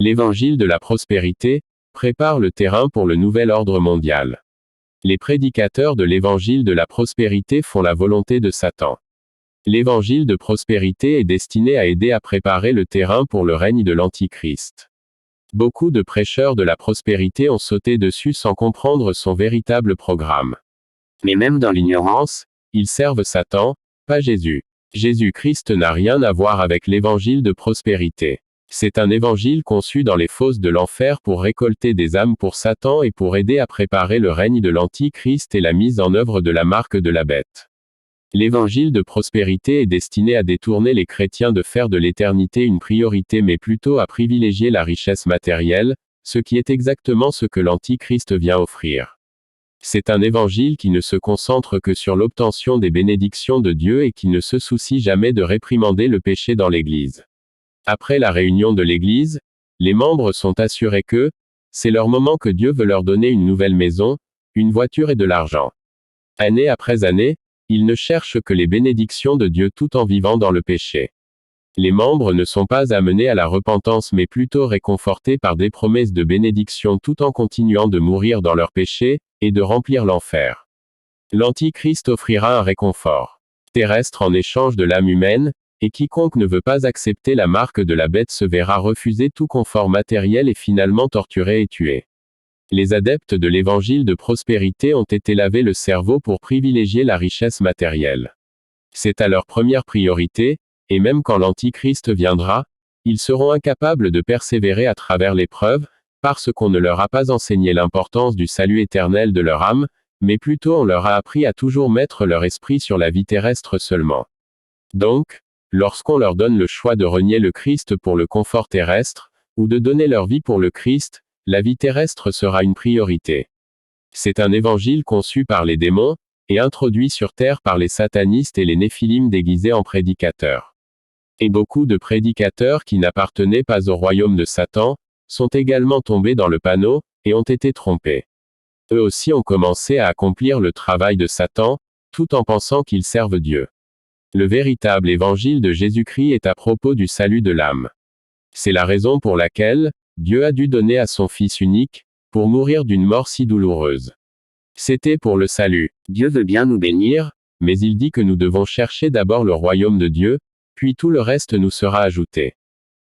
L'évangile de la prospérité prépare le terrain pour le nouvel ordre mondial. Les prédicateurs de l'évangile de la prospérité font la volonté de Satan. L'évangile de prospérité est destiné à aider à préparer le terrain pour le règne de l'Antichrist. Beaucoup de prêcheurs de la prospérité ont sauté dessus sans comprendre son véritable programme. Mais même dans l'ignorance, ils servent Satan, pas Jésus. Jésus-Christ n'a rien à voir avec l'évangile de prospérité. C'est un évangile conçu dans les fosses de l'enfer pour récolter des âmes pour Satan et pour aider à préparer le règne de l'Antichrist et la mise en œuvre de la marque de la bête. L'évangile de prospérité est destiné à détourner les chrétiens de faire de l'éternité une priorité mais plutôt à privilégier la richesse matérielle, ce qui est exactement ce que l'Antichrist vient offrir. C'est un évangile qui ne se concentre que sur l'obtention des bénédictions de Dieu et qui ne se soucie jamais de réprimander le péché dans l'Église. Après la réunion de l'Église, les membres sont assurés que c'est leur moment que Dieu veut leur donner une nouvelle maison, une voiture et de l'argent. Année après année, ils ne cherchent que les bénédictions de Dieu tout en vivant dans le péché. Les membres ne sont pas amenés à la repentance mais plutôt réconfortés par des promesses de bénédiction tout en continuant de mourir dans leur péché, et de remplir l'enfer. L'Antichrist offrira un réconfort terrestre en échange de l'âme humaine, et quiconque ne veut pas accepter la marque de la bête se verra refuser tout confort matériel et finalement torturé et tué. Les adeptes de l'évangile de prospérité ont été lavés le cerveau pour privilégier la richesse matérielle. C'est à leur première priorité, et même quand l'Antichrist viendra, ils seront incapables de persévérer à travers l'épreuve, parce qu'on ne leur a pas enseigné l'importance du salut éternel de leur âme, mais plutôt on leur a appris à toujours mettre leur esprit sur la vie terrestre seulement. Donc, lorsqu'on leur donne le choix de renier le Christ pour le confort terrestre, ou de donner leur vie pour le Christ, la vie terrestre sera une priorité. C'est un évangile conçu par les démons, et introduit sur terre par les satanistes et les néphilim déguisés en prédicateurs. Et beaucoup de prédicateurs qui n'appartenaient pas au royaume de Satan, sont également tombés dans le panneau, et ont été trompés. Eux aussi ont commencé à accomplir le travail de Satan, tout en pensant qu'ils servent Dieu. Le véritable évangile de Jésus-Christ est à propos du salut de l'âme. C'est la raison pour laquelle Dieu a dû donner à son Fils unique, pour mourir d'une mort si douloureuse. C'était pour le salut. Dieu veut bien nous bénir, mais il dit que nous devons chercher d'abord le royaume de Dieu, puis tout le reste nous sera ajouté.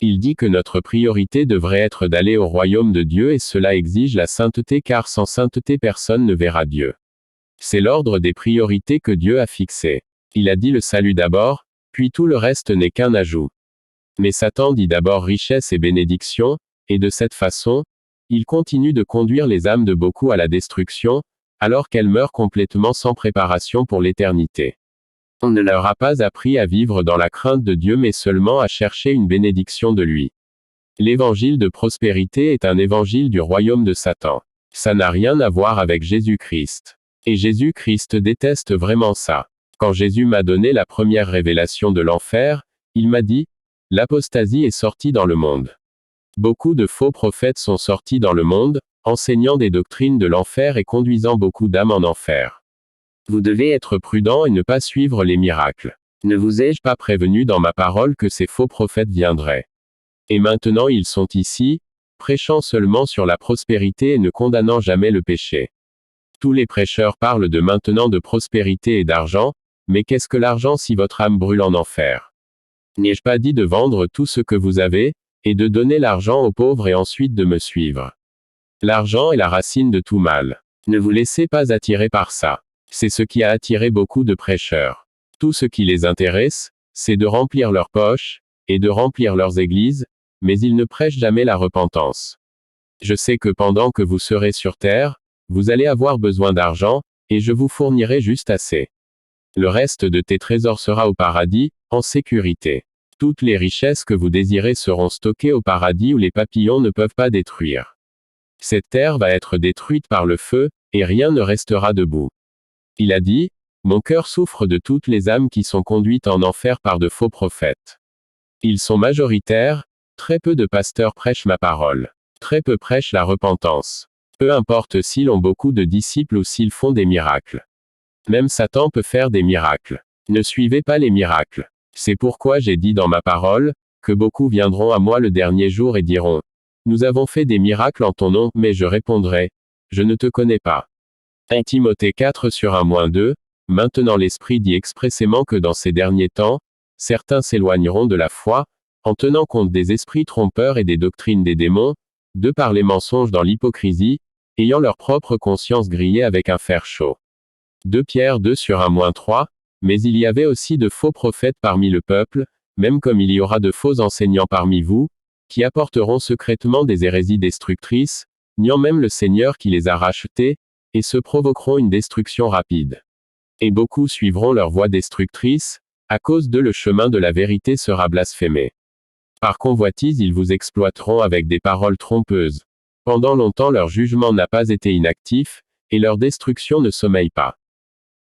Il dit que notre priorité devrait être d'aller au royaume de Dieu et cela exige la sainteté car sans sainteté personne ne verra Dieu. C'est l'ordre des priorités que Dieu a fixé. Il a dit le salut d'abord, puis tout le reste n'est qu'un ajout. Mais Satan dit d'abord richesse et bénédiction, et de cette façon, il continue de conduire les âmes de beaucoup à la destruction, alors qu'elles meurent complètement sans préparation pour l'éternité. On ne leur a pas appris à vivre dans la crainte de Dieu mais seulement à chercher une bénédiction de lui. L'évangile de prospérité est un évangile du royaume de Satan. Ça n'a rien à voir avec Jésus-Christ. Et Jésus-Christ déteste vraiment ça. Quand Jésus m'a donné la première révélation de l'enfer, il m'a dit, l'apostasie est sortie dans le monde. Beaucoup de faux prophètes sont sortis dans le monde, enseignant des doctrines de l'enfer et conduisant beaucoup d'âmes en enfer. Vous devez être prudent et ne pas suivre les miracles. Ne vous ai-je pas prévenu dans ma parole que ces faux prophètes viendraient? Et maintenant ils sont ici, prêchant seulement sur la prospérité et ne condamnant jamais le péché. Tous les prêcheurs parlent de maintenant de prospérité et d'argent, mais qu'est-ce que l'argent si votre âme brûle en enfer? N'ai-je pas dit de vendre tout ce que vous avez, et de donner l'argent aux pauvres et ensuite de me suivre? L'argent est la racine de tout mal. Ne vous laissez pas attirer par ça. C'est ce qui a attiré beaucoup de prêcheurs. Tout ce qui les intéresse, c'est de remplir leurs poches, et de remplir leurs églises, mais ils ne prêchent jamais la repentance. Je sais que pendant que vous serez sur terre, vous allez avoir besoin d'argent, et je vous fournirai juste assez. Le reste de tes trésors sera au paradis, en sécurité. Toutes les richesses que vous désirez seront stockées au paradis où les papillons ne peuvent pas détruire. Cette terre va être détruite par le feu, et rien ne restera debout. Il a dit, mon cœur souffre de toutes les âmes qui sont conduites en enfer par de faux prophètes. Ils sont majoritaires, très peu de pasteurs prêchent ma parole. Très peu prêchent la repentance. Peu importe s'ils ont beaucoup de disciples ou s'ils font des miracles. Même Satan peut faire des miracles. Ne suivez pas les miracles. C'est pourquoi j'ai dit dans ma parole, que beaucoup viendront à moi le dernier jour et diront, Nous avons fait des miracles en ton nom, mais je répondrai, je ne te connais pas. 1 Timothée 4:1-2, Maintenant l'Esprit dit expressément que dans ces derniers temps, certains s'éloigneront de la foi, en tenant compte des esprits trompeurs et des doctrines des démons, de par les mensonges dans l'hypocrisie, ayant leur propre conscience grillée avec un fer chaud. 2 Pierre 2:1-3, Mais il y avait aussi de faux prophètes parmi le peuple, même comme il y aura de faux enseignants parmi vous, qui apporteront secrètement des hérésies destructrices, niant même le Seigneur qui les a rachetés, et se provoqueront une destruction rapide. Et beaucoup suivront leur voie destructrice, à cause d'eux le chemin de la vérité sera blasphémé. Par convoitise ils vous exploiteront avec des paroles trompeuses. Pendant longtemps leur jugement n'a pas été inactif, et leur destruction ne sommeille pas.